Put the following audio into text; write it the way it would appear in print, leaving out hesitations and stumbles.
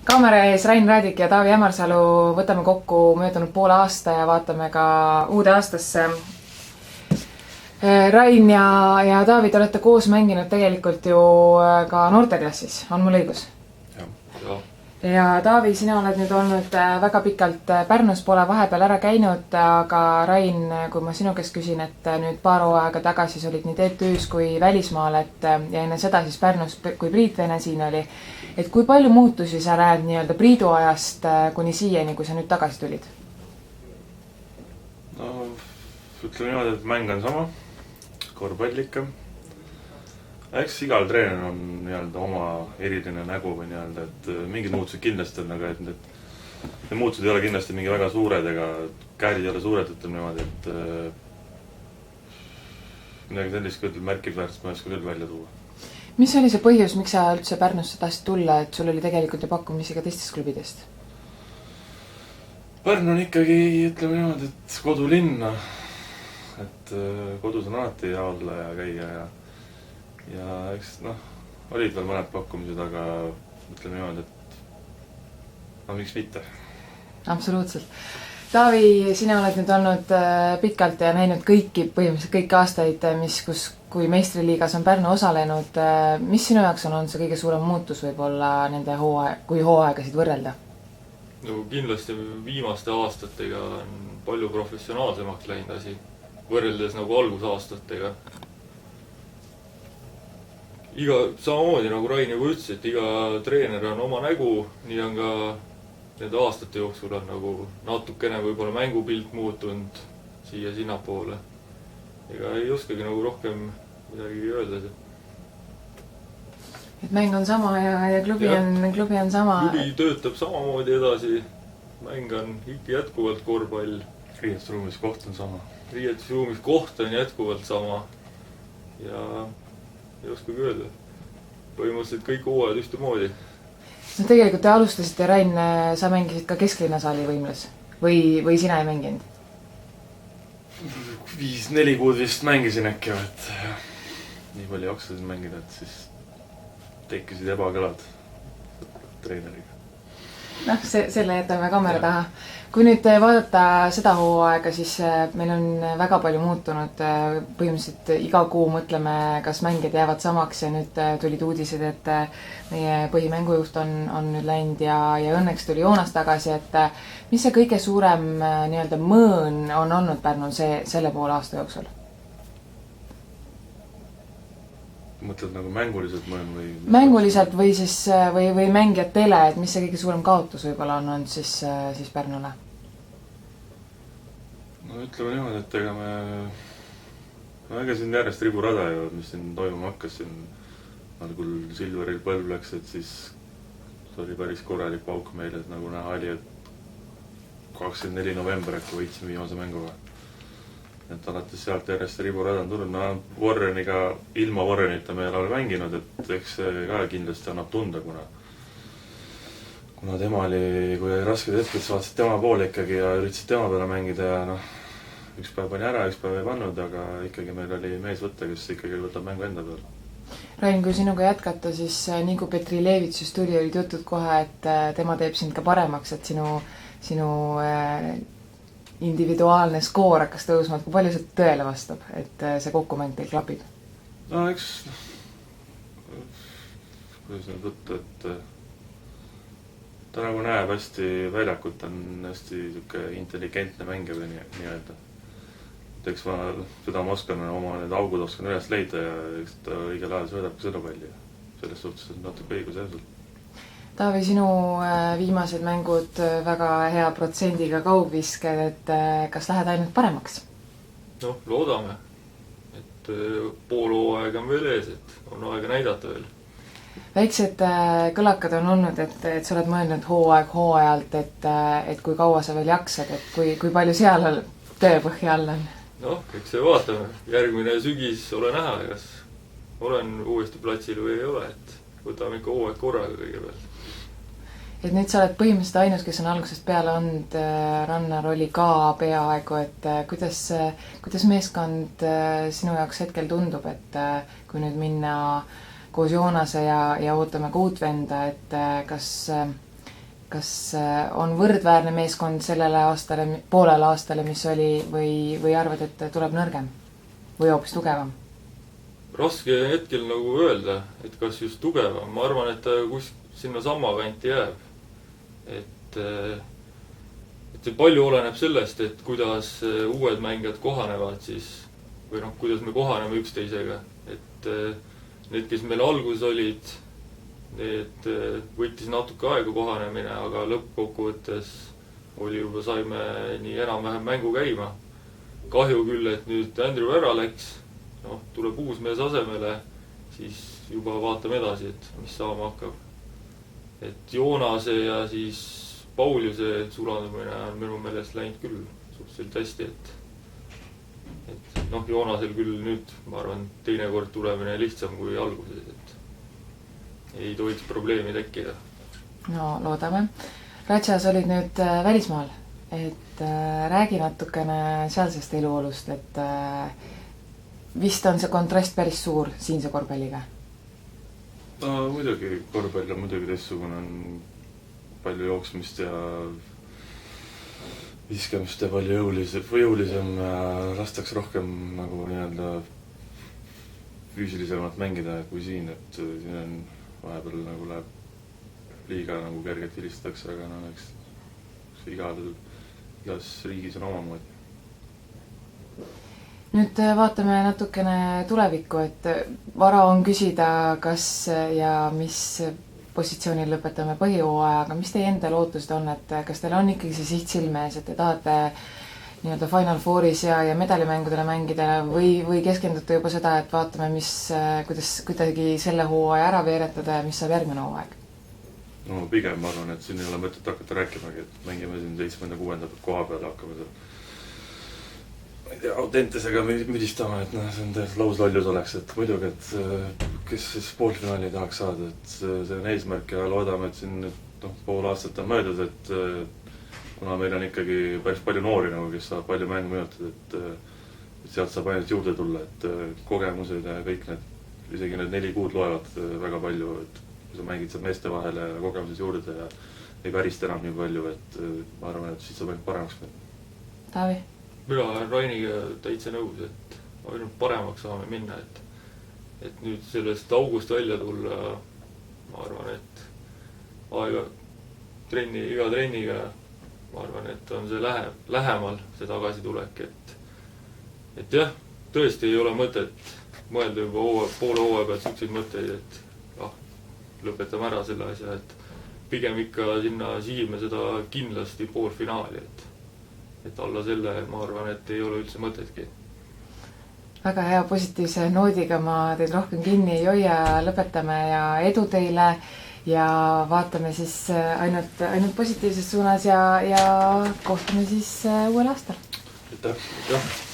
Kaamera ees Rain Raadik ja Taavi Ämarsalu võtame kokku möödunud poole aasta ja vaatame ka uude aastasse. Rain ja Taavi, te olete koos mänginud tegelikult ju ka noorteklassis, on mul õigus? Ja Taavi, sina oled nüüd olnud väga pikalt Pärnus, pole vahepeal ära käinud, aga Rain, kui ma sinu käest küsin, et nüüd paar hooaega tagasi sa olid nii TTÜs kui välismaal, ja enne seda siis Pärnus, kui Priit Vene siin oli, et kui palju muutusi sa näed nii-öelda Priidu ajast kuni siiani, kui sa nüüd tagasi tulid? No, ütleme niimoodi, et mäng on sama, korvpall ikka. Eks igal treener on nii-öelda oma eriline nägu või nii-öelda, et mingid muutused kindlasti on, aga et need muutused ei ole kindlasti mingi väga suured ega käälid ei ole suured, ütleme niimoodi, et midagi sellist küll märkimisväärselt ma ei oska küll välja tuua. Mis oli see põhjus, miks sa üldse Pärnusse tahtsid tulla, et sul oli tegelikult ju pakkumisi ka teistest klubidest? Pärnu on ikkagi, ütleme niimoodi, et kodulinna, et kodus on alati hea olla ja käia ja eks olid veel mõned pakkumised, aga ütleme niimoodi, et miks mitte. Absoluutselt. Taavi, sina oled nüüd olnud pikalt ja näinud põhimõtteliselt kõiki aastaid, kui meistriliigas on Pärnu osalenud. Mis sinu jaoks on olnud see kõige suurem muutus võib-olla nende kui hooaegasid võrrelda? No kindlasti viimaste aastatega on palju professionaalsemaks läinud asi, võrreldes nagu algusaastatega. Samamoodi nagu Rain juba ütles, et iga treener on oma nägu, nii on ka nende aastate jooksul on nagu natukene võib-olla mängupilt muutunud siia sinnapoole. Ega ei oskagi nagu rohkem midagi öelda. Et mäng on sama ja klubi on sama. Klubi töötab samamoodi edasi. Mäng on ikka jätkuvalt korvpall. Riietusruumis koht on sama. Riietusruumis koht on jätkuvalt sama. Ja ei oskagi öelda. Põhimõtteliselt kõik hooajad ühtemoodi. No tegelikult te alustasite, Rain, sa mängisid ka kesklinnasaali võimles? Või sina ei mänginud? 5-4 kuud vist mängisin äkki, et nii palju jaksasin mängida, et siis tekkisid ebakõlad treeneriga. Selle jätame kaamera taha. Kui nüüd vaadata seda hooaega, siis meil on väga palju muutunud. Põhimõtteliselt iga kuu mõtleme, kas mängijad jäävad samaks ja nüüd tulid uudised, et meie põhimängujuht on nüüd läinud ja õnneks tuli Joonas tagasi, et mis see kõige suurem nii-öelda mõõn on olnud Pärnul selle poole aasta jooksul? Mõtled nagu mänguliselt mõõn või? Mänguliselt või mängijatele, et mis see kõige suurem kaotus võib-olla on olnud siis Pärnule? No ütleme niimoodi, et ega siin järjest riburada ju, mis siin toimuma hakkas siin algul Silveril põlv läks, et siis oli päris korralik pauk meile, et nagu näha oli, et 24 november äkki võitsime viimase mänguga. Et alates sealt järjest riburada on tulnud. Warreniga, ilma Warrenita me ei ole mänginud, et eks see ka kindlasti annab tunda, kuna tema oli, kui rasked hetked, sa vaatasid tema poole ikkagi ja üritasid tema peale mängida ja üks päev pani ära, üks päev ei pannud, aga ikkagi meil oli mees võtta, kes ikkagi võtab mängu enda peale. Rain, kui sinuga jätkata, siis nii kui Petri Levitsus tuli, olid jutud kohe, et tema teeb sind ka paremaks, et sinu individuaalne skoor hakkas tõusma, et kui palju see tõele vastab, et see kokkumäng teil klapib? No eks, kuidas nüüd võtta, et ta nagu näeb hästi väljakut, on hästi intelligentne mängija või nii-öelda. Eks seda ma oskan, oma need augud oskan üles leida ja eks ta õigel ajal söödab ka seda palli. Selles suhtes on natuke õigus jah sul. Taavi, sinu viimased mängud väga hea protsendiga kaugvisked, et kas lähed ainult paremaks? No, loodame, et pool hooaega on veel ees, et on aega näidata veel. Väiksed kõlakad on olnud, et sa oled mõelnud hooajalt, et kui kaua sa veel jaksad, et kui palju seal tööpõhja all on? No, eks see vaatame. Järgmine sügis ole näha, kas olen uuesti platsil või ei ole, et võtame ikka hooaeg korraga kõigepealt. Et nüüd sa oled põhimõtteliselt ainus, kes on algusest peale olnud, Rannar oli ka peaaegu, et kuidas meeskond sinu jaoks hetkel tundub, et kui nüüd minna koos Joonase ja ootame ka uut venda, et kas kas on võrdväärne meeskond sellele aastale, poolele aastale, mis oli, või arvad, et tuleb nõrgem või hoopis tugevam? Raske hetkel nagu öelda, et kas just tugevam. Ma arvan, et ta sinna sama kanti jääb. Et see palju oleneb sellest, et kuidas uued mängijad kohanevad siis, või kuidas me kohaneme üksteisega. Et need, kes meil alguses olid, need võttis natuke aega kohanemine, aga lõppkokkuvõttes oli juba, saime nii enam-vähem mängu käima. Kahju küll, et nüüd Andrew ära läks, tuleb uus mees asemele, siis juba vaatame edasi, et mis saama hakkab. Et Joonase ja siis Pauliuse sulandumine on minu meelest läinud küll suhteliselt hästi, et Joonasel küll nüüd, ma arvan, teinekord tulemine lihtsam kui alguses, et ei tohiks probleemi tekkida. No loodame. Ratšas olid nüüd välismaal, et räägi natukene sealsest eluolust, et vist on see kontrast päris suur siinse korvpalliga? No muidugi, korvpall on muidugi teistsugune, on palju jooksmist ja viskamist ja palju jõulisem ja lastakse rohkem nagu nii-öelda füüsilisemalt mängida kui siin, et siin on vahepeal nagu läheb liiga nagu kergelt hilistatakse, aga eks igas riigis on omamoodi. Nüüd vaatame natukene tulevikku, et vara on küsida, kas ja mis positsioonil lõpetame põhihooaja, aga mis teie enda lootused on, et kas teil on ikkagi see siht silme ees, et te tahate nii-öelda Final Fouris ja medalimängudele mängida või keskendute juba seda, et vaatame, kuidas kuidagi selle hooaja ära veeretada ja mis saab järgmine hooaeg? No pigem ma arvan, et siin ei ole mõtet hakata rääkimagi, et mängime siin 7.–6. koha peale, hakkame seal Audentesega müdistama, et see on täiesti lauslollus oleks, et muidugi, et kes siis poolfinaali tahaks saada, et see on eesmärk ja loodame, et siin pool aastat on möödud, et kuna meil on ikkagi päris palju noori nagu, kes saab palju mängu minutada, et sealt saab ainult juurde tulla, et kogemused ja kõik need, isegi need 4 kuud loevad väga palju, et kui sa mängid seal meeste vahele ja kogemuses juurde ja ei pärista enam nii palju, et ma arvan, et siis saab ainult paremaks minna. Taavi? Mina olen Rainiga täitsa nõus, et ainult paremaks saame minna, et nüüd sellest august välja tulla, ma arvan, et iga trenniga, ma arvan, et on see lähemal see tagasitulek, et jah, tõesti ei ole mõtet mõelda juba poole hooaja pealt selliseid mõtteid, et lõpetame ära selle asja, et pigem ikka sinna sihime seda kindlasti poolfinaali, et alla selle ma arvan, et ei ole üldse mõtetki. Väga hea positiivse noodiga ma teid rohkem kinni ei hoia, lõpetame ja edu teile ja vaatame siis ainult positiivses suunas ja kohtume siis uuel aastal. Aitäh!